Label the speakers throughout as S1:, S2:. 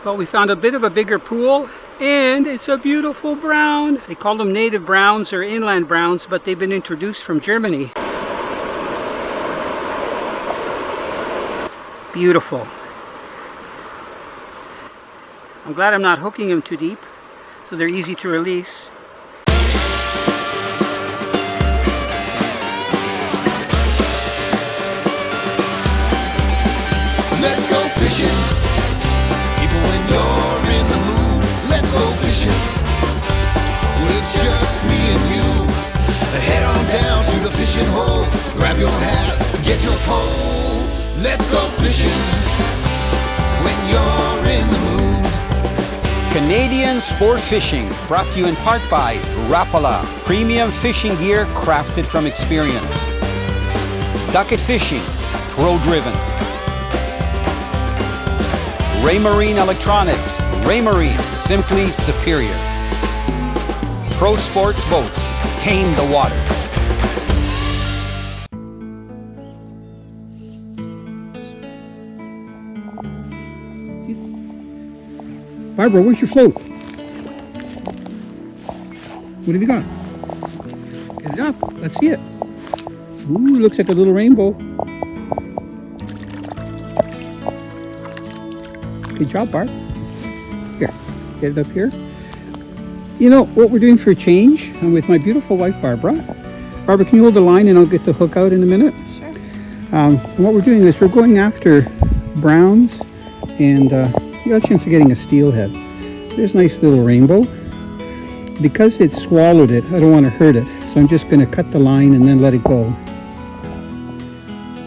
S1: Well, we found a bit of a bigger pool, and it's a beautiful brown. They call them native browns or inland browns, but they've been introduced from Germany. Beautiful. I'm glad I'm not hooking them too deep, so they're easy to release.
S2: Let's go fishing. People, when you're in the mood, let's go fishing. Well, it's just me and you. Head on down to the fishing hole. Grab your hat, get your pole. Let's go fishing when you're in the mood.
S3: Canadian Sport Fishing, brought to you in part by Rapala, premium fishing gear crafted from experience. Ducket Fishing, pro-driven. Raymarine Electronics, Raymarine, simply superior. Pro Sports Boats, tame the waters.
S1: Barbara, where's your float? What have you got? Get it up. Let's see it. Ooh, looks like a little rainbow. Good job, Barb. Here, get it up here. You know what we're doing for a change? I'm with my beautiful wife, Barbara. Barbara, can you hold the line and I'll get the hook out in a minute?
S4: Sure.
S1: What we're doing is we're going after browns, and you got a chance of getting a steelhead. There's a nice little rainbow. Because it swallowed it, I don't want to hurt it, so I'm just going to cut the line and then let it go.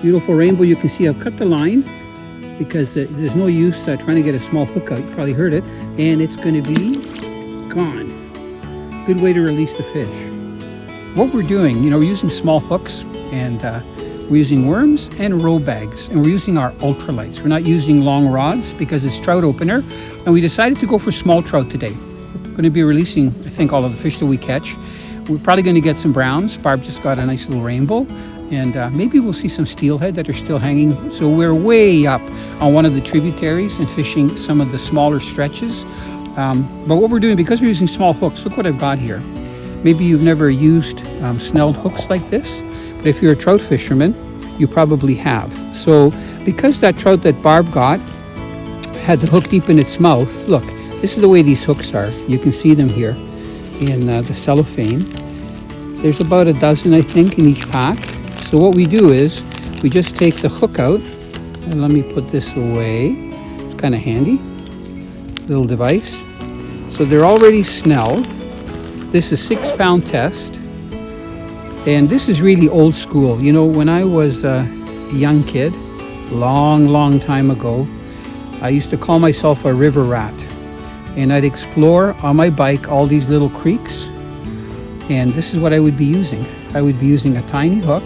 S1: Beautiful rainbow. You can see I've cut the line because there's no use trying to get a small hook out. You probably heard it, and it's going to be gone. Good way to release the fish. What we're doing, we're using small hooks, and we're using worms and row bags, and we're using our ultralights. We're not using long rods because it's trout opener, and we decided to go for small trout today. We're going to be releasing, I think, all of the fish that we catch. We're probably going to get some browns. Barb just got a nice little rainbow, and maybe we'll see some steelhead that are still hanging. So we're way up on one of the tributaries and fishing some of the smaller stretches. But what we're doing, because we're using small hooks, look what I've got here. Maybe you've never used snelled hooks like this, but if you're a trout fisherman, you probably have. So because that trout that Barb got had the hook deep in its mouth, look, this is the way these hooks are. You can see them here in the cellophane. There's about a dozen, I think, in each pack. So what we do is we just take the hook out, and let me put this away. It's kind of handy, little device. So they're already snelled. This is a 6-pound test, and this is really old school. When I was a young kid, long time ago, I used to call myself a river rat, and I'd explore on my bike all these little creeks, and this is what I would be using. I would be using a tiny hook.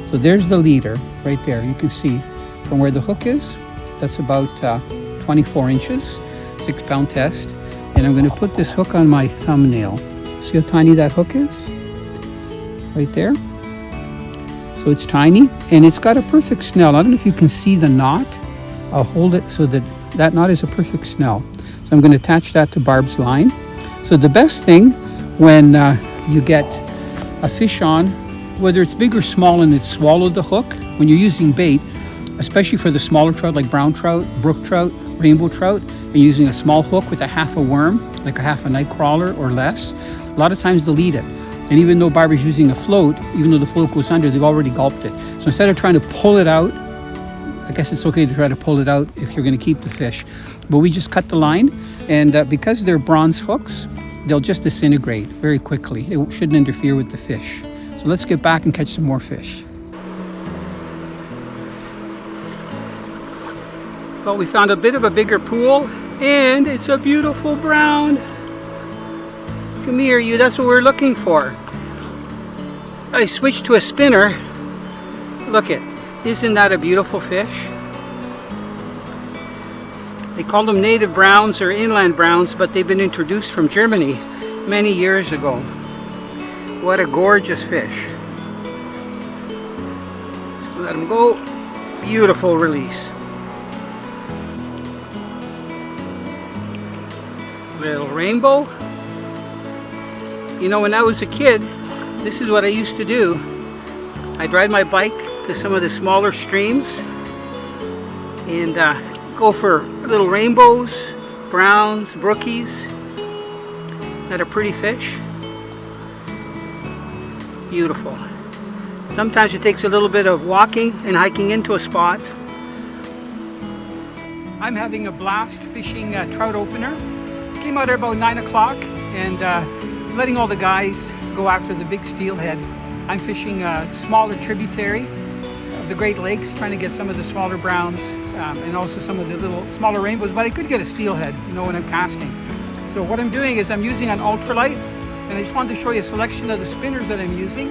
S1: So there's the leader right there. You can see from where the hook is, that's about 24 inches, 6-pound test. And I'm going to put this hook on my thumbnail. See how tiny that hook is? Right there. So it's tiny, and it's got a perfect snell. I don't know if you can see the knot. I'll hold it so that knot is a perfect snell. So I'm going to attach that to Barb's line. So the best thing when you get a fish on, whether it's big or small and it's swallowed the hook, when you're using bait, especially for the smaller trout like brown trout, brook trout, rainbow trout, and using a small hook with a half a worm, like a half a night crawler or less, a lot of times they'll eat it. And even though Barbara's using a float, even though the float goes under, they've already gulped it. So instead of trying to pull it out, I guess it's okay to try to pull it out if you're going to keep the fish. But we just cut the line, and because they're bronze hooks, they'll just disintegrate very quickly. It shouldn't interfere with the fish. So let's get back and catch some more fish. Well, we found a bit of a bigger pool, and it's a beautiful brown. Come here, you. That's what we're looking for. I switched to a spinner. Look it. Isn't that a beautiful fish? They call them native browns or inland browns, but they've been introduced from Germany many years ago. What a gorgeous fish. Let's let him go. Beautiful release. Little rainbow. You know, when I was a kid, this is what I used to do. I'd ride my bike to some of the smaller streams and go for little rainbows, browns, brookies that are pretty fish. Beautiful. Sometimes it takes a little bit of walking and hiking into a spot. I'm having a blast fishing trout opener. Came out here about 9 o'clock and letting all the guys go after the big steelhead. I'm fishing a smaller tributary of the Great Lakes, trying to get some of the smaller browns and also some of the little smaller rainbows, but I could get a steelhead, you know, when I'm casting. So what I'm doing is I'm using an ultralight, and I just wanted to show you a selection of the spinners that I'm using.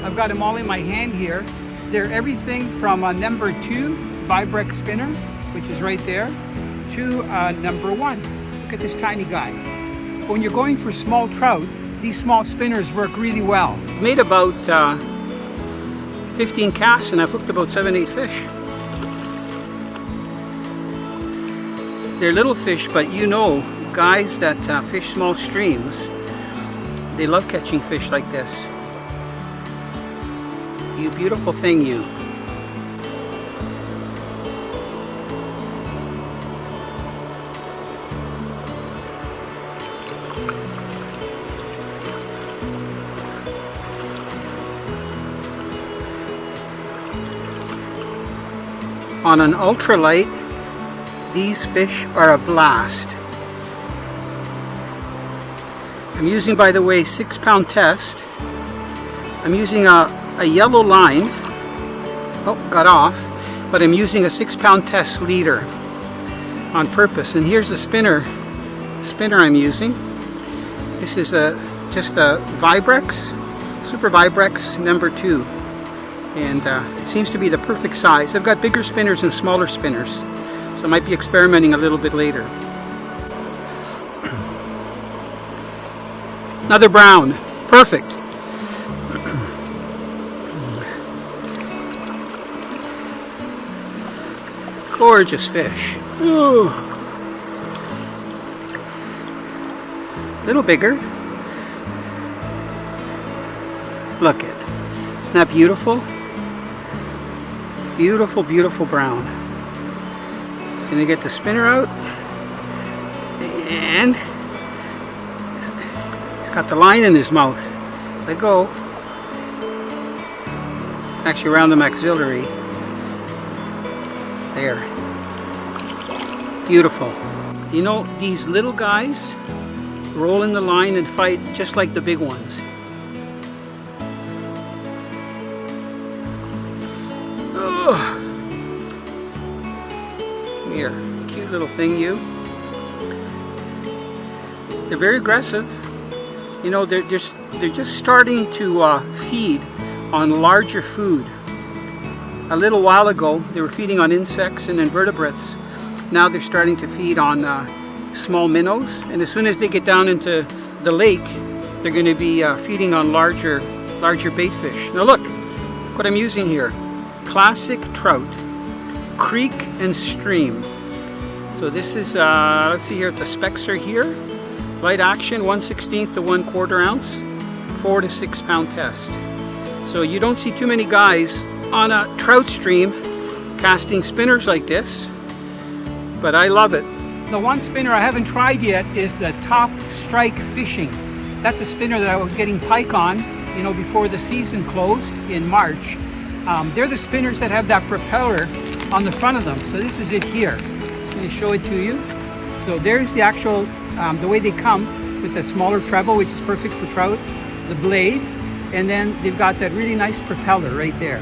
S1: I've got them all in my hand here. They're everything from a number 2 Vibrex spinner, which is right there, to number 1. Look at this tiny guy. When you're going for small trout, these small spinners work really well. Made about 15 casts and I've hooked about 7-8 fish. They're little fish, but you know, guys that fish small streams, they love catching fish like this. You beautiful thing, you. On an ultralight, these fish are a blast. I'm using, by the way, 6-pound test. I'm using a yellow line. Oh, got off. But I'm using a 6-pound test leader on purpose. And here's the spinner I'm using. This is just a Vibrex, Super Vibrex number 2. And it seems to be the perfect size. I've got bigger spinners and smaller spinners, so I might be experimenting a little bit later. Another brown. Perfect. Gorgeous fish. Ooh. Little bigger. Look it. Isn't that beautiful? Beautiful, beautiful brown. Just gonna get the spinner out, and he's got the line in his mouth. Let go. Actually, around the maxillary. There. Beautiful. You know, these little guys roll in the line and fight just like the big ones. Oh. Come here, cute little thing, you. They're very aggressive. You know, they're just starting to feed on larger food. A little while ago, they were feeding on insects and invertebrates. Now they're starting to feed on small minnows, and as soon as they get down into the lake, they're going to be feeding on larger bait fish. Now look what I'm using here. Classic trout, creek and stream. So this is, let's see here, the specs are here. Light action, 1/16 to 1/4 ounce, 4 to 6 pound test. So you don't see too many guys on a trout stream casting spinners like this, but I love it. The one spinner I haven't tried yet is the Top Strike Fishing. That's a spinner that I was getting pike on, you know, before the season closed in March. They're the spinners that have that propeller on the front of them. So this is it here. I'm going to show it to you. So there's the actual, the way they come with the smaller treble, which is perfect for trout, the blade, and then they've got that really nice propeller right there.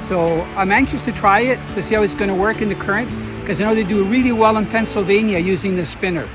S1: So I'm anxious to try it to see how it's going to work in the current, because I know they do really well in Pennsylvania using this spinner.